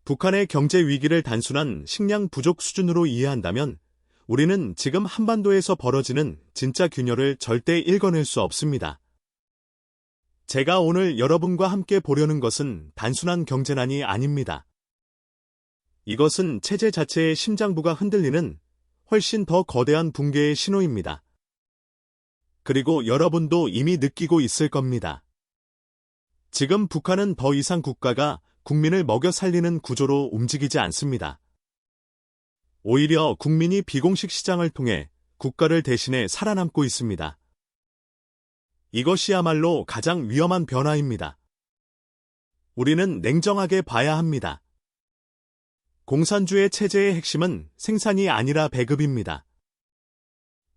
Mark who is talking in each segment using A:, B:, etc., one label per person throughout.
A: 북한의 경제 위기를 단순한 식량 부족 수준으로 이해한다면 우리는 지금 한반도에서 벌어지는 진짜 균열을 절대 읽어낼 수 없습니다. 제가 오늘 여러분과 함께 보려는 것은 단순한 경제난이 아닙니다. 이것은 체제 자체의 심장부가 흔들리는 훨씬 더 거대한 붕괴의 신호입니다. 그리고 여러분도 이미 느끼고 있을 겁니다. 지금 북한은 더 이상 국가가 국민을 먹여 살리는 구조로 움직이지 않습니다. 오히려 국민이 비공식 시장을 통해 국가를 대신해 살아남고 있습니다. 이것이야말로 가장 위험한 변화입니다. 우리는 냉정하게 봐야 합니다. 공산주의 체제의 핵심은 생산이 아니라 배급입니다.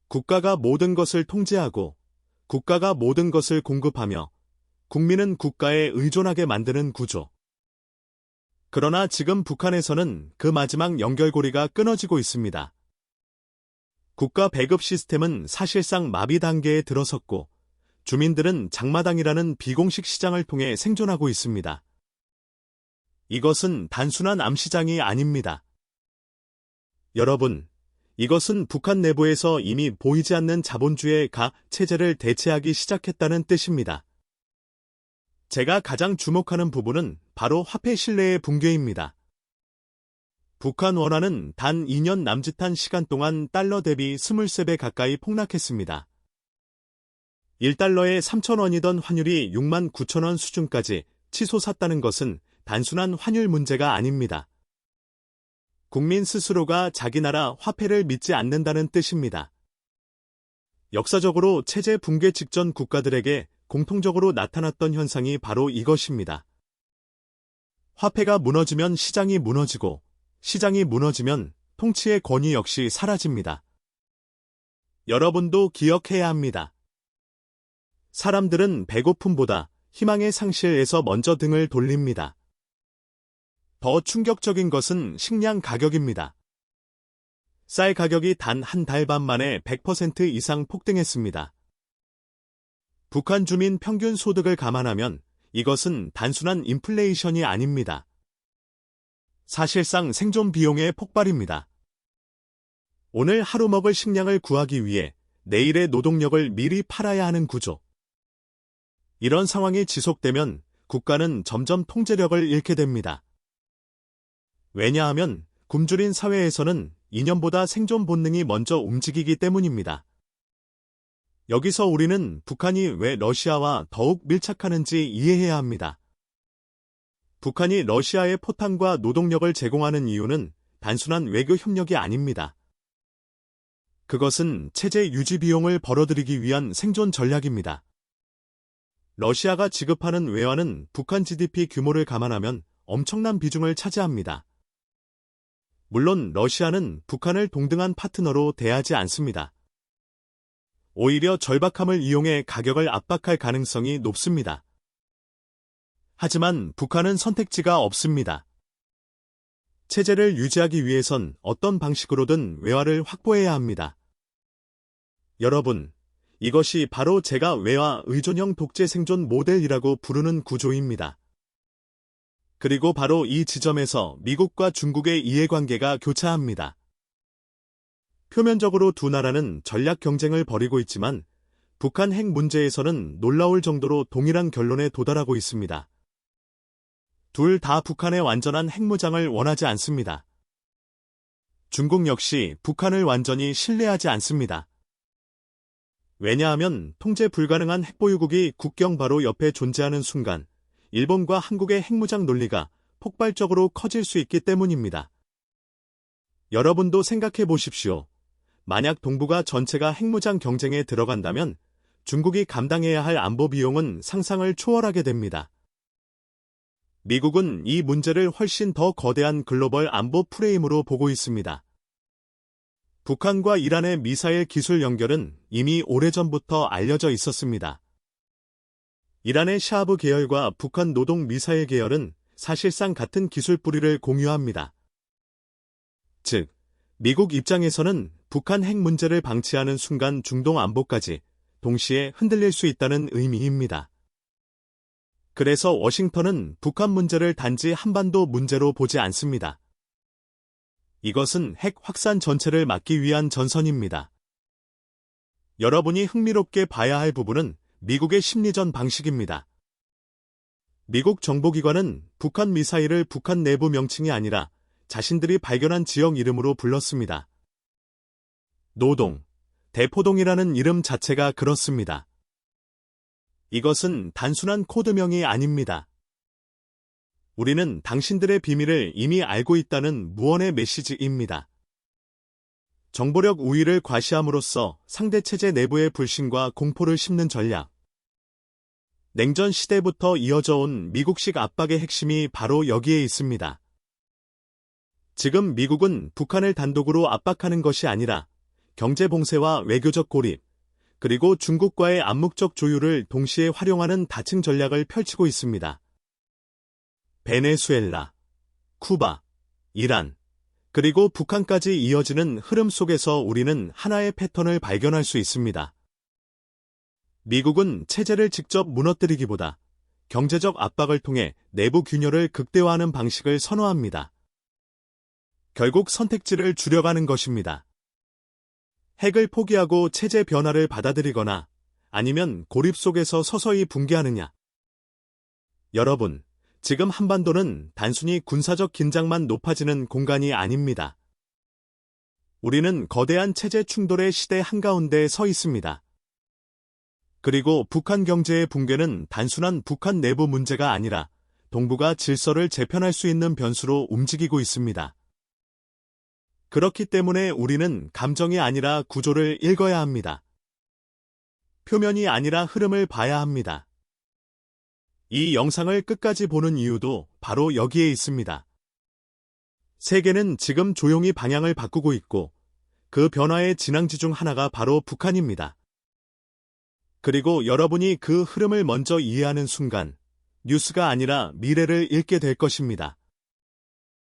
A: 국가가 모든 것을 통제하고 국가가 모든 것을 공급하며 국민은 국가에 의존하게 만드는 구조. 그러나 지금 북한에서는 그 마지막 연결고리가 끊어지고 있습니다. 국가 배급 시스템은 사실상 마비 단계에 들어섰고 주민들은 장마당이라는 비공식 시장을 통해 생존하고 있습니다. 이것은 단순한 암시장이 아닙니다. 여러분, 이것은 북한 내부에서 이미 보이지 않는 자본주의 체제를 대체하기 시작했다는 뜻입니다. 제가 가장 주목하는 부분은 바로 화폐 신뢰의 붕괴입니다. 북한 원화는 단 2년 남짓한 시간 동안 달러 대비 23배 가까이 폭락했습니다. 1달러에 3,000원이던 환율이 69,000원 수준까지 치솟았다는 것은 단순한 환율 문제가 아닙니다. 국민 스스로가 자기 나라 화폐를 믿지 않는다는 뜻입니다. 역사적으로 체제 붕괴 직전 국가들에게 공통적으로 나타났던 현상이 바로 이것입니다. 화폐가 무너지면 시장이 무너지고 시장이 무너지면 통치의 권위 역시 사라집니다. 여러분도 기억해야 합니다. 사람들은 배고픔보다 희망의 상실에서 먼저 등을 돌립니다. 더 충격적인 것은 식량 가격입니다. 쌀 가격이 단 한 달 반 만에 100% 이상 폭등했습니다. 북한 주민 평균 소득을 감안하면 이것은 단순한 인플레이션이 아닙니다. 사실상 생존 비용의 폭발입니다. 오늘 하루 먹을 식량을 구하기 위해 내일의 노동력을 미리 팔아야 하는 구조. 이런 상황이 지속되면 국가는 점점 통제력을 잃게 됩니다. 왜냐하면 굶주린 사회에서는 이념보다 생존 본능이 먼저 움직이기 때문입니다. 여기서 우리는 북한이 왜 러시아와 더욱 밀착하는지 이해해야 합니다. 북한이 러시아에 포탄과 노동력을 제공하는 이유는 단순한 외교 협력이 아닙니다. 그것은 체제 유지 비용을 벌어들이기 위한 생존 전략입니다. 러시아가 지급하는 외화는 북한 GDP 규모를 감안하면 엄청난 비중을 차지합니다. 물론 러시아는 북한을 동등한 파트너로 대하지 않습니다. 오히려 절박함을 이용해 가격을 압박할 가능성이 높습니다. 하지만 북한은 선택지가 없습니다. 체제를 유지하기 위해선 어떤 방식으로든 외화를 확보해야 합니다. 여러분, 이것이 바로 제가 외화 의존형 독재 생존 모델이라고 부르는 구조입니다. 그리고 바로 이 지점에서 미국과 중국의 이해관계가 교차합니다. 표면적으로 두 나라는 전략 경쟁을 벌이고 있지만 북한 핵 문제에서는 놀라울 정도로 동일한 결론에 도달하고 있습니다. 둘 다 북한의 완전한 핵무장을 원하지 않습니다. 중국 역시 북한을 완전히 신뢰하지 않습니다. 왜냐하면 통제 불가능한 핵보유국이 국경 바로 옆에 존재하는 순간 일본과 한국의 핵무장 논리가 폭발적으로 커질 수 있기 때문입니다. 여러분도 생각해 보십시오. 만약 동북아 전체가 핵무장 경쟁에 들어간다면 중국이 감당해야 할 안보 비용은 상상을 초월하게 됩니다. 미국은 이 문제를 훨씬 더 거대한 글로벌 안보 프레임으로 보고 있습니다. 북한과 이란의 미사일 기술 연결은 이미 오래전부터 알려져 있었습니다. 이란의 샤하브 계열과 북한 노동 미사일 계열은 사실상 같은 기술 뿌리를 공유합니다. 즉, 미국 입장에서는 북한 핵 문제를 방치하는 순간 중동 안보까지 동시에 흔들릴 수 있다는 의미입니다. 그래서 워싱턴은 북한 문제를 단지 한반도 문제로 보지 않습니다. 이것은 핵 확산 전체를 막기 위한 전선입니다. 여러분이 흥미롭게 봐야 할 부분은 미국의 심리전 방식입니다. 미국 정보기관은 북한 미사일을 북한 내부 명칭이 아니라 자신들이 발견한 지역 이름으로 불렀습니다. 노동, 대포동이라는 이름 자체가 그렇습니다. 이것은 단순한 코드명이 아닙니다. 우리는 당신들의 비밀을 이미 알고 있다는 무언의 메시지입니다. 정보력 우위를 과시함으로써 상대 체제 내부의 불신과 공포를 심는 전략. 냉전 시대부터 이어져 온 미국식 압박의 핵심이 바로 여기에 있습니다. 지금 미국은 북한을 단독으로 압박하는 것이 아니라 경제 봉쇄와 외교적 고립, 그리고 중국과의 암묵적 조율을 동시에 활용하는 다층 전략을 펼치고 있습니다. 베네수엘라, 쿠바, 이란, 그리고 북한까지 이어지는 흐름 속에서 우리는 하나의 패턴을 발견할 수 있습니다. 미국은 체제를 직접 무너뜨리기보다 경제적 압박을 통해 내부 균열을 극대화하는 방식을 선호합니다. 결국 선택지를 줄여가는 것입니다. 핵을 포기하고 체제 변화를 받아들이거나 아니면 고립 속에서 서서히 붕괴하느냐. 여러분, 지금 한반도는 단순히 군사적 긴장만 높아지는 공간이 아닙니다. 우리는 거대한 체제 충돌의 시대 한가운데에 서 있습니다. 그리고 북한 경제의 붕괴는 단순한 북한 내부 문제가 아니라 동북아 질서를 재편할 수 있는 변수로 움직이고 있습니다. 그렇기 때문에 우리는 감정이 아니라 구조를 읽어야 합니다. 표면이 아니라 흐름을 봐야 합니다. 이 영상을 끝까지 보는 이유도 바로 여기에 있습니다. 세계는 지금 조용히 방향을 바꾸고 있고 그 변화의 진앙지 중 하나가 바로 북한입니다. 그리고 여러분이 그 흐름을 먼저 이해하는 순간 뉴스가 아니라 미래를 읽게 될 것입니다.